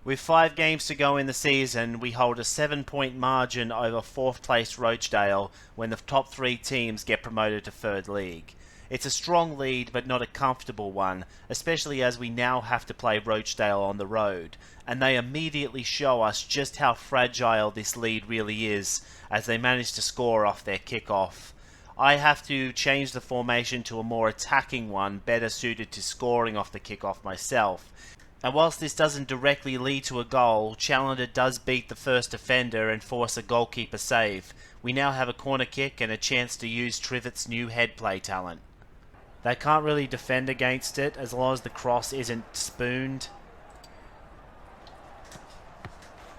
With 5 games to go in the season, we hold a 7-point margin over 4th place Rochdale when the top 3 teams get promoted to 3rd League. It's a strong lead, but not a comfortable one, especially as we now have to play Rochdale on the road, and they immediately show us just how fragile this lead really is, as they manage to score off their kick-off. I have to change the formation to a more attacking one, better suited to scoring off the kick-off myself. And whilst this doesn't directly lead to a goal, Challenger does beat the first defender and force a goalkeeper save. We now have a corner kick and a chance to use Trivett's new head play talent. They can't really defend against it as long as the cross isn't spooned.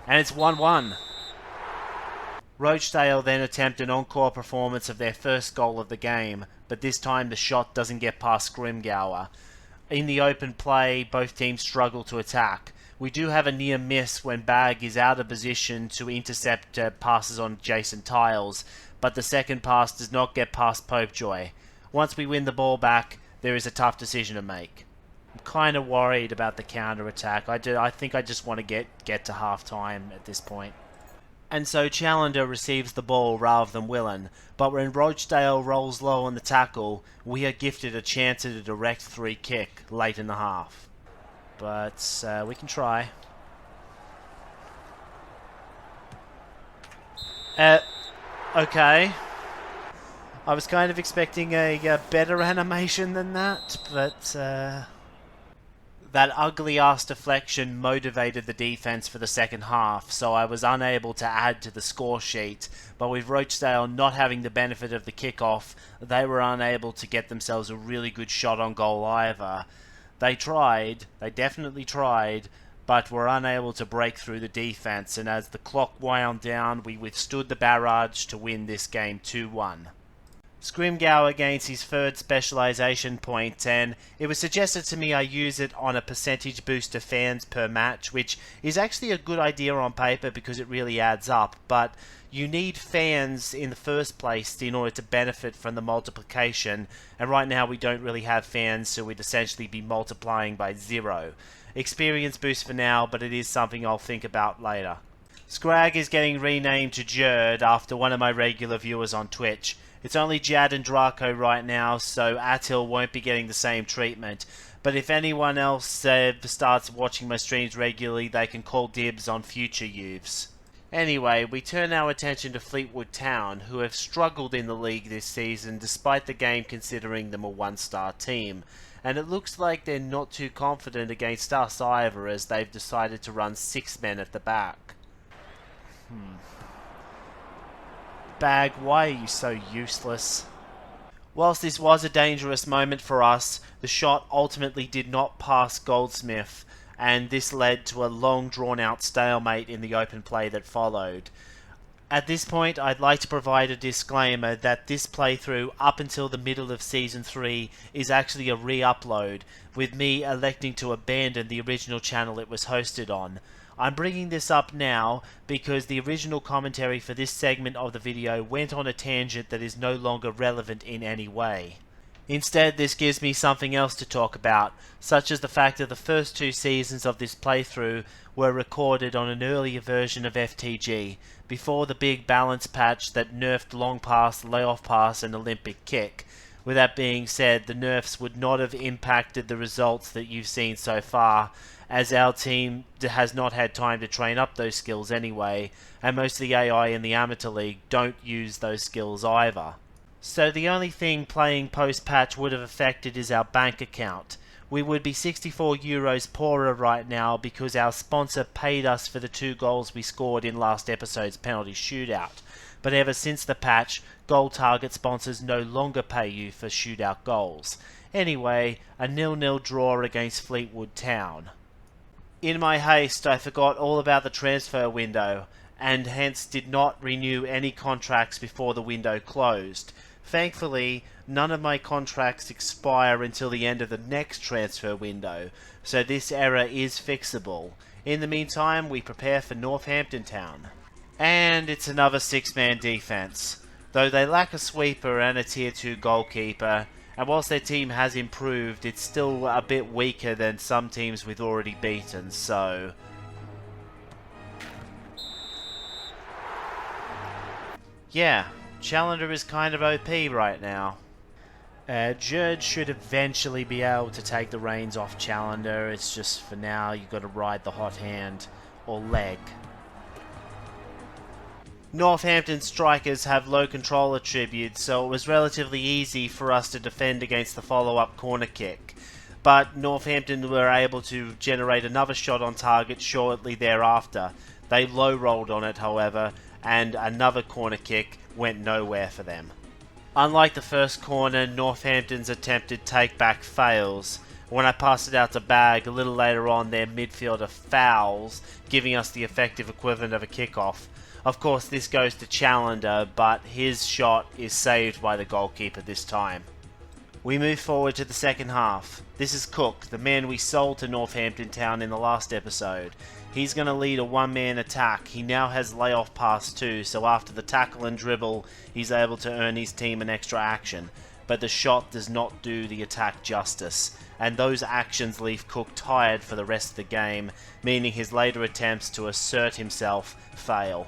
And it's 1-1. Rochdale then attempt an encore performance of their first goal of the game, but this time the shot doesn't get past Scrimgeour. In the open play, both teams struggle to attack. We do have a near miss when Bagg is out of position to intercept passes on Jason Tiles, but the second pass does not get past Popejoy. Once we win the ball back, there is a tough decision to make. I'm kind of worried about the counter-attack. I think I just want to get to half-time at this point. And so Challenger receives the ball rather than Willen, but when Rochdale rolls low on the tackle, we are gifted a chance at a direct free kick late in the half. But we can try. Okay. I was kind of expecting a better animation than that, but that ugly-ass deflection motivated the defence for the second half, so I was unable to add to the score sheet. But with Rochdale not having the benefit of the kickoff, they were unable to get themselves a really good shot on goal either. They definitely tried, but were unable to break through the defence, and as the clock wound down, we withstood the barrage to win this game 2-1. Scrimgeour gains his 3rd specialisation point, and it was suggested to me I use it on a percentage boost to fans per match, which is actually a good idea on paper because it really adds up, but you need fans in the first place in order to benefit from the multiplication, and right now we don't really have fans, so we'd essentially be multiplying by 0. Experience boost for now, but it is something I'll think about later. Scrag is getting renamed to Jerd after one of my regular viewers on Twitch. It's only Jad and Draco right now, so Attil won't be getting the same treatment. But if anyone else starts watching my streams regularly, they can call dibs on future youths. Anyway, we turn our attention to Fleetwood Town, who have struggled in the league this season despite the game considering them a 1-star team. And it looks like they're not too confident against us either, as they've decided to run 6 men at the back. Bag, why are you so useless? Whilst this was a dangerous moment for us, the shot ultimately did not pass Goldsmith, and this led to a long drawn-out stalemate in the open play that followed. At this point, I'd like to provide a disclaimer that this playthrough up until the middle of Season 3 is actually a re-upload, with me electing to abandon the original channel it was hosted on. I'm bringing this up now because the original commentary for this segment of the video went on a tangent that is no longer relevant in any way. Instead, this gives me something else to talk about, such as the fact that the first 2 seasons of this playthrough were recorded on an earlier version of FTG, before the big balance patch that nerfed long pass, layoff pass and Olympic kick. With that being said, the nerfs would not have impacted the results that you've seen so far, as our team has not had time to train up those skills anyway, and most of the AI in the Amateur League don't use those skills either. So the only thing playing post-patch would have affected is our bank account. We would be €64 poorer right now because our sponsor paid us for the 2 goals we scored in last episode's penalty shootout. But ever since the patch, goal target sponsors no longer pay you for shootout goals. Anyway, a 0-0 draw against Fleetwood Town. In my haste, I forgot all about the transfer window, and hence did not renew any contracts before the window closed. Thankfully, none of my contracts expire until the end of the next transfer window, so this error is fixable. In the meantime, we prepare for Northampton Town. And it's another 6-man defence. Though they lack a sweeper and a Tier 2 goalkeeper, and whilst their team has improved, it's still a bit weaker than some teams we've already beaten, so Yeah, Challenger is kind of OP right now. Judge should eventually be able to take the reins off Challenger. It's just for now you've got to ride the hot hand or leg. Northampton strikers have low control attributes, so it was relatively easy for us to defend against the follow-up corner kick. But Northampton were able to generate another shot on target shortly thereafter. They low-rolled on it, however, and another corner kick went nowhere for them. Unlike the first corner, Northampton's attempted take-back fails. When I passed it out to Bag, a little later on their midfielder fouls, giving us the effective equivalent of a kickoff. Of course, this goes to Challenger, but his shot is saved by the goalkeeper this time. We move forward to the second half. This is Cook, the man we sold to Northampton Town in the last episode. He's going to lead a one-man attack. He now has layoff pass too, so after the tackle and dribble, he's able to earn his team an extra action. But the shot does not do the attack justice, and those actions leave Cook tired for the rest of the game, meaning his later attempts to assert himself fail.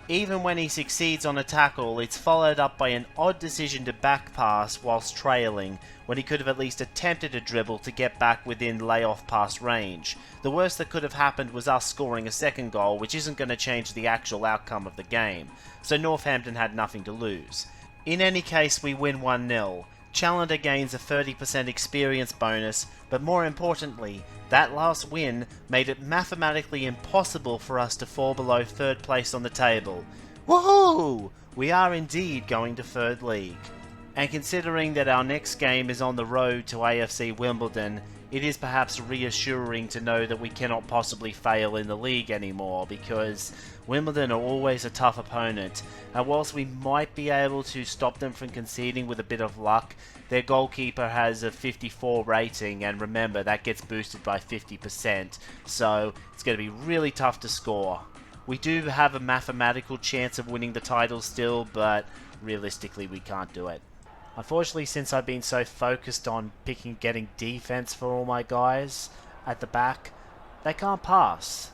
Even when he succeeds on a tackle, it's followed up by an odd decision to back pass whilst trailing, when he could have at least attempted a dribble to get back within layoff pass range. The worst that could have happened was us scoring a second goal, which isn't going to change the actual outcome of the game, so Northampton had nothing to lose. In any case, we win 1-0. Challenger gains a 30% experience bonus, but more importantly, that last win made it mathematically impossible for us to fall below third place on the table. Woohoo! We are indeed going to third league. And considering that our next game is on the road to AFC Wimbledon, it is perhaps reassuring to know that we cannot possibly fail in the league anymore, because Wimbledon are always a tough opponent, and whilst we might be able to stop them from conceding with a bit of luck, their goalkeeper has a 54 rating, and remember, that gets boosted by 50%, so it's going to be really tough to score. We do have a mathematical chance of winning the title still, but realistically we can't do it. Unfortunately, since I've been so focused on getting defense for all my guys at the back, they can't pass.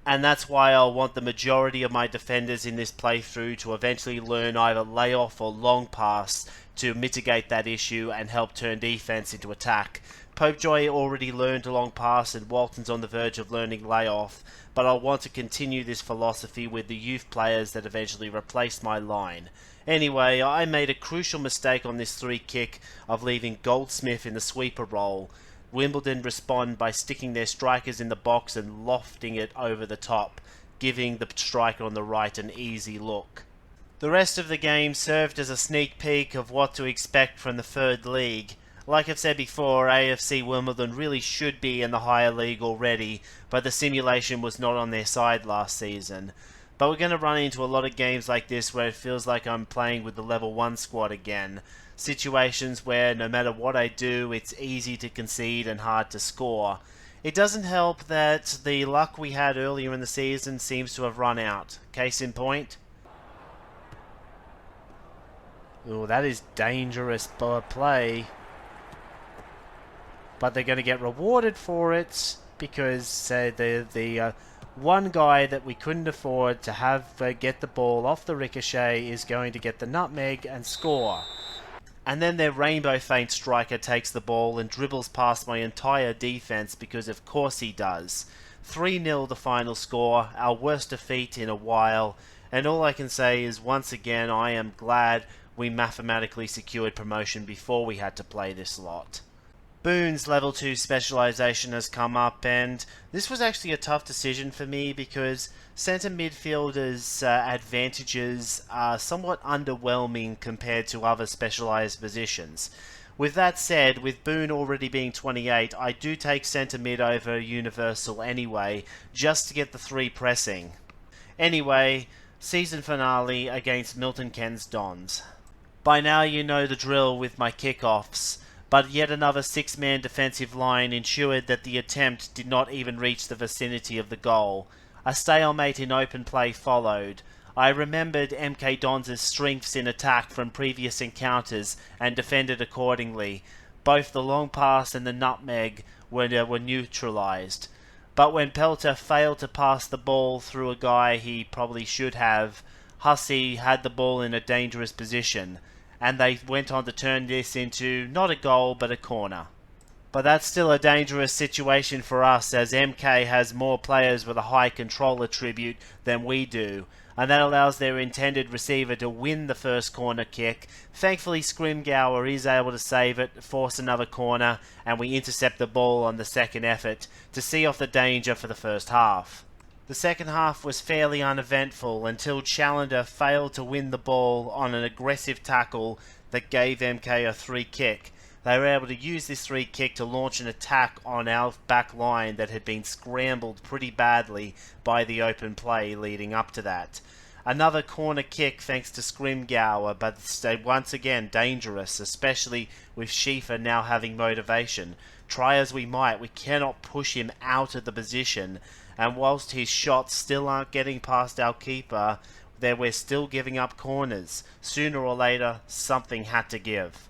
And that's why I'll want the majority of my defenders in this playthrough to eventually learn either layoff or long pass to mitigate that issue and help turn defense into attack. Popejoy already learned a long pass and Walton's on the verge of learning layoff, but I'll want to continue this philosophy with the youth players that eventually replace my line. Anyway, I made a crucial mistake on this free kick of leaving Goldsmith in the sweeper role. Wimbledon respond by sticking their strikers in the box and lofting it over the top, giving the striker on the right an easy look. The rest of the game served as a sneak peek of what to expect from the third league. Like I've said before, AFC Wimbledon really should be in the higher league already, but the simulation was not on their side last season. But we're going to run into a lot of games like this where it feels like I'm playing with the level 1 squad again. Situations where no matter what I do, it's easy to concede and hard to score. It doesn't help that the luck we had earlier in the season seems to have run out. Case in point. Oh, that is dangerous play. But they're going to get rewarded for it because the one guy that we couldn't afford to have get the ball off the ricochet is going to get the nutmeg and score. And then their rainbow feint striker takes the ball and dribbles past my entire defense because of course he does. 3-0 the final score, our worst defeat in a while, and all I can say is once again I am glad we mathematically secured promotion before we had to play this lot. Boone's level 2 specialisation has come up, and this was actually a tough decision for me because centre midfielders' advantages are somewhat underwhelming compared to other specialised positions. With that said, with Boone already being 28, I do take centre mid over universal anyway, just to get the 3 pressing. Anyway, season finale against Milton Keynes Dons. By now you know the drill with my kickoffs. But yet another 6-man defensive line ensured that the attempt did not even reach the vicinity of the goal. A stalemate in open play followed. I remembered MK Dons' strengths in attack from previous encounters and defended accordingly. Both the long pass and the nutmeg were neutralised. But when Pelter failed to pass the ball through a guy he probably should have, Hussey had the ball in a dangerous position, and they went on to turn this into not a goal but a corner. But that's still a dangerous situation for us, as MK has more players with a high control attribute than we do, and that allows their intended receiver to win the first corner kick. Thankfully, Scrimgour is able to save it, force another corner, and we intercept the ball on the second effort to see off the danger for the first half. The second half was fairly uneventful until Challenger failed to win the ball on an aggressive tackle that gave MK a free kick. They were able to use this free kick to launch an attack on our back line that had been scrambled pretty badly by the open play leading up to that. Another corner kick thanks to Scrimgour, but once again dangerous, especially with Schiefer now having motivation. Try as we might, we cannot push him out of the position, and whilst his shots still aren't getting past our keeper, we're still giving up corners. Sooner or later, something had to give.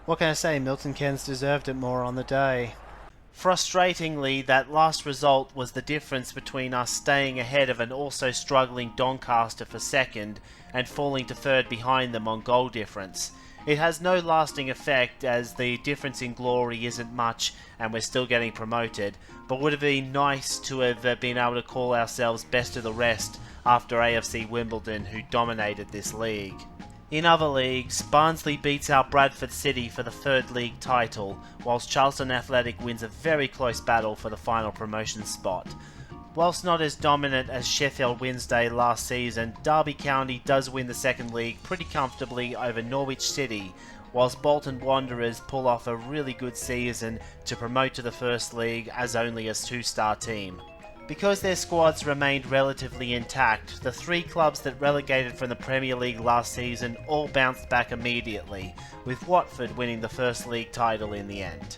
What can I say, Milton Keynes deserved it more on the day. Frustratingly, that last result was the difference between us staying ahead of an also struggling Doncaster for second and falling to third behind them on goal difference. It has no lasting effect, as the difference in glory isn't much and we're still getting promoted, but would have been nice to have been able to call ourselves best of the rest after AFC Wimbledon, who dominated this league. In other leagues, Barnsley beats out Bradford City for the third league title, whilst Charlton Athletic wins a very close battle for the final promotion spot. Whilst not as dominant as Sheffield Wednesday last season, Derby County does win the second league pretty comfortably over Norwich City, whilst Bolton Wanderers pull off a really good season to promote to the first league as only a two-star team. Because their squads remained relatively intact, the three clubs that relegated from the Premier League last season all bounced back immediately, with Watford winning the first league title in the end.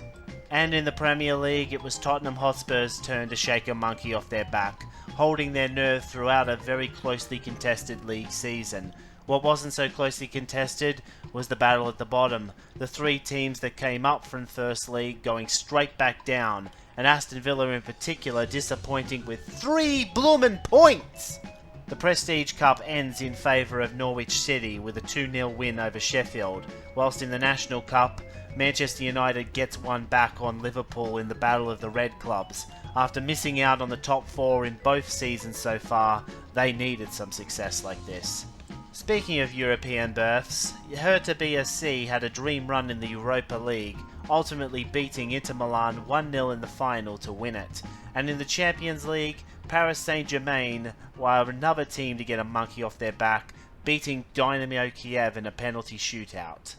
And in the Premier League, it was Tottenham Hotspur's turn to shake a monkey off their back, holding their nerve throughout a very closely contested league season. What wasn't so closely contested was the battle at the bottom, the three teams that came up from First League going straight back down, and Aston Villa in particular disappointing with 3 bloomin' points! The Prestige Cup ends in favour of Norwich City with a 2-0 win over Sheffield, whilst in the National Cup, Manchester United gets one back on Liverpool in the Battle of the Red Clubs. After missing out on the top 4 in both seasons so far, they needed some success like this. Speaking of European berths, Hertha BSC had a dream run in the Europa League, ultimately beating Inter Milan 1-0 in the final to win it. And in the Champions League, Paris Saint-Germain were another team to get a monkey off their back, beating Dynamo Kiev in a penalty shootout.